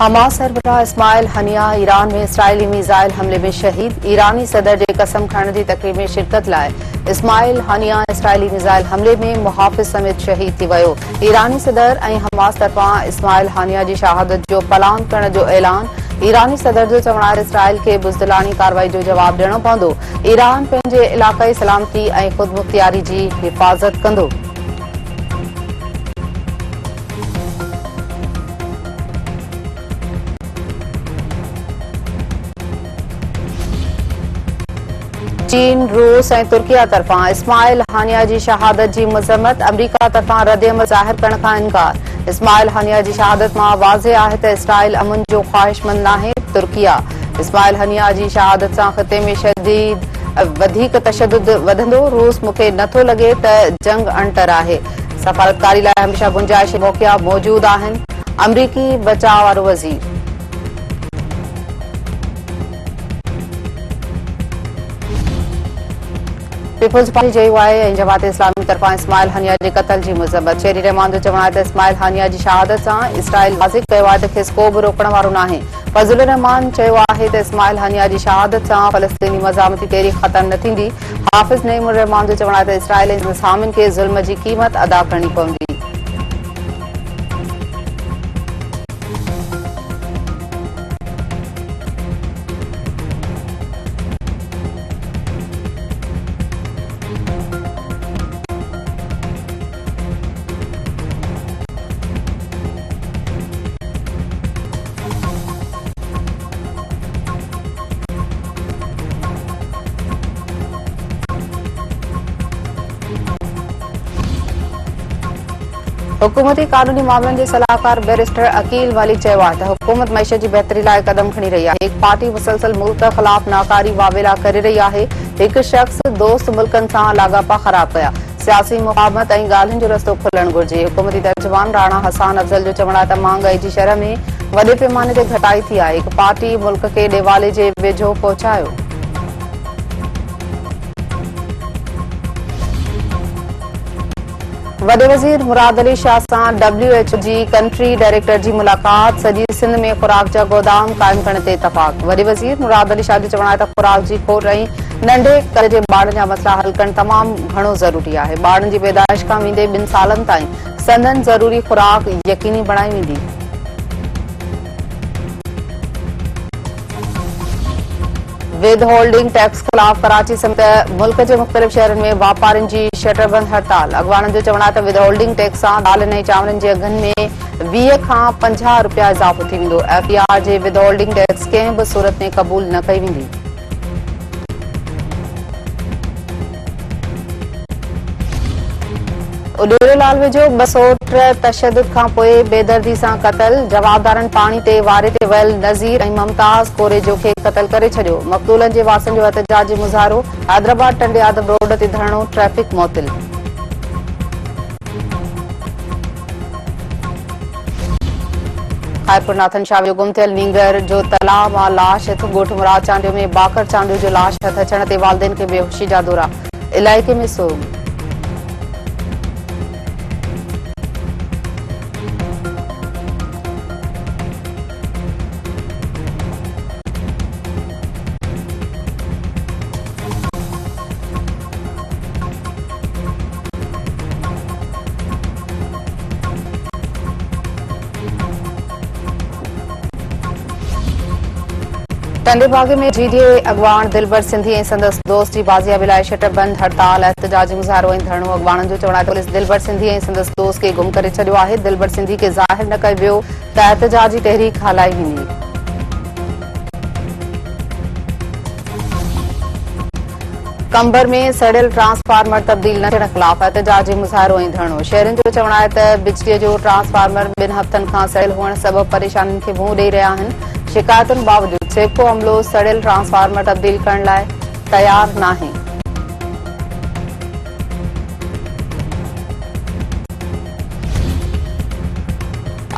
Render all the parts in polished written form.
Hamas सरबराह Ismail Haniyeh Iran में Israeli missile हमले में शहीद। ईरानी सदर जे कसम खणण जी तकरीब में शिरकत लाइ इस्माइल हनिया इसराइली मीज़ाइल हमले में मुहाफ़िज़ समेत शहीद थी वियो। ईरानी सदर ऐं हमास तरफ़ां इस्माइल हनिया जी शहादत जो पलान करण जो ऐलान। ईरानी सदर जो चवण आहे इसराइल खे बुज़दिलानी कार्रवाई जो जवाब ॾियणो पवंदो। ईरान पंहिंजे इलाक़ाई सलामती ऐं ख़ुदमुख्तियारी जी हिफ़ाज़त कंदो। चीन, रूस ऐं तुर्किया तरफ़ां इस्माइल हानिया जी शहादत जी मज़म्मत। अमरीका तरफ़ां रद्द-ए-अमल ज़ाहिर करण खां इनकार। इस्माइल हानिया जी शहादत मां वाज़ेह आहे त इसराइल अमन जो ख़्वाहिशमंद नाहे। तुर्किया इस्माइल हानिया जी शहादत सां ख़िते में वधीक तशद्दुद वधंदो। रूस मूंखे नथो लॻे त जंग अणतर आहे। सफ़ारतकारी लाइ हमेशह गुंजाइश मौक़िया मौजूद आहिनि। अमरीकी बचाव वारो वज़ीर पीपुल्स पार्टी चयो आहे ऐं जमात इस्लामी तरफ़ां इस्माइल हनिया जे क़त्ल जी मज़म्मत। शेरी रहमान जो चवणु आहे त इस्माइल हनिया जी शहादत सां इसराइल वाज़िह कयो आहे त खेसि को बि रोकण वारो नाहे। फज़लुर रहमान चयो आहे त इस्माइल हनिया जी शहादत सां फ़लस्तीनी मज़ामती तहरीक ख़तम न थींदी। हाफ़िज़ नईमुर रहमान जो चवणु आहे त इसराइल ऐं इंसामियुनि खे ज़ुल्म जी क़ीमत अदा करणी पवंदी। हुकूमती कानूनी मामलनि जे सलाहकार बैरिस्टर अकील मलिक चयो आहे त हुकूमत मईशत जी बहितरी लाइ कदम खणी रही आहे। हिकु पार्टी मुसलसल मुल्क ख़िलाफ़ नाकारी वावेला करे रही आहे। हिकु शख़्स दोस्त मुल्कनि सां लाॻापा ख़राब कया। सियासी मुक़ावमत ऐं ॻाल्हियुनि जो रस्तो खुलणु घुर्जे। हुकूमती तर्जुमान राणा हसान अफ़ज़ल जो चवणु आहे त महांगाई जी शरह में वॾे पैमाने ते घटाई थी आहे। हिकु पार्टी मुल्क खे ॾेवाले जे वेझो पहुचायो। वॾे वज़ीर मुराद अली शाह सां WHO जी कंट्री डायरेक्टर जी मुलाक़ात। सॼी सिंध में ख़ुराक जा गोदाम क़ाइम करण ते इतफ़ाक़। वॾे वज़ीर मुराद अली शाह जो चवणु आहे त ख़ुराक जी खोड़ ऐं नंढे करे जे ॿारनि जा मसइला हल करणु तमामु घणो ज़रूरी आहे। ॿारनि जी पैदाइश खां वेंदे 2 सालनि ताईं संदनि ज़रूरी ख़ुराक यकीनी बणाई वेंदी। विद होल्डिंग टैक्स ख़िलाफ़ कराची समेत मुल्क जे मुख़्तलिफ़ शहरनि में वापारियुनि जी शटरबंद हड़ताल। अॻवाननि जो चवणु आहे त विद होल्डिंग टैक्स सां दालनि ऐं चांवरनि जे अघनि में 20 खां 50 रुपया इज़ाफ़ो थी वेंदो। FDR J with holding tax कंहिं बि सूरत में क़बूल न कई वेंदी। उॾेरोलाल वेझो 203 तशद्दुद खां पोइ बेदर्दी सां क़त्ल। जवाबदारनि पाणी ते वारे ते वियल नज़ीर ऐं मुमताज़ कोरेजो खे क़त्ल करे छॾियो। मक़तूलनि जे वारसनि जो एहतजाजी मुज़ाहिरो। हैदराबाद टंडे आदम रोड ते धरणो, ट्रैफ़िक मुअत्तिल। ख़ैरपुर नाथन शाह जो गुम थियल नींगर जो तलाउ मां लाश हथ। ॻोठ मुराद चांडियो में बाकर चांडियो जो लाश हथ अचण ते वालिदैन खे बेहोशी जा दौरा। इलाइक़े में सोग। टंडे बाग़ में GDA अॻवान दिलबर सिंधी ऐं संदसि दोस्त जी बाज़ियाबी लाइ शटरबंद हड़ताल, एहतजाजी मुज़ाहिरो ऐं धरणो। अॻवाननि जो चवणु आहे त पुलिस दिलबर सिंधी ऐं संदसि दोस्त खे गुम करे छॾियो आहे। दिलबर सिंधी खे ज़ाहिर न कयो वियो त एहतजाजी तहरीक हलाई वेंदी। कंबर में सड़ियल ट्रांसफार्मर तब्दील न थियण ख़िलाफ़ एहतजाजी मुज़ाहिरो ऐं धरणो। शहरियुनि जो चवणु आहे त बिजलीअ जो ट्रांसफार्मर 2 हफ़्तनि खां सड़ियल हुअण सबबि परेशानियुनि खे मुंहुं ॾेई रहिया आहिनि। शिकायतुनि बावजूदि सेको अमलो सड़ियल ट्रांसफार्मर तब्दील करण लाइ तयार नाहे।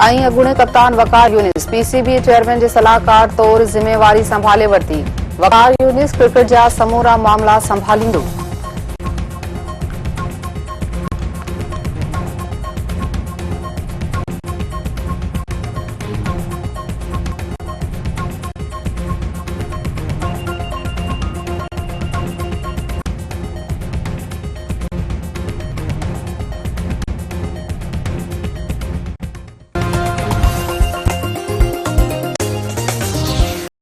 ऐं अॻूणे कप्तान वक़ार यूनिस PCB चेयरमैन जे सलाहकार तौरु ज़िम्मेवारी संभाले वरिती। वक़ार यूनिस क्रिकेट जा समूरा मामला संभालींदो।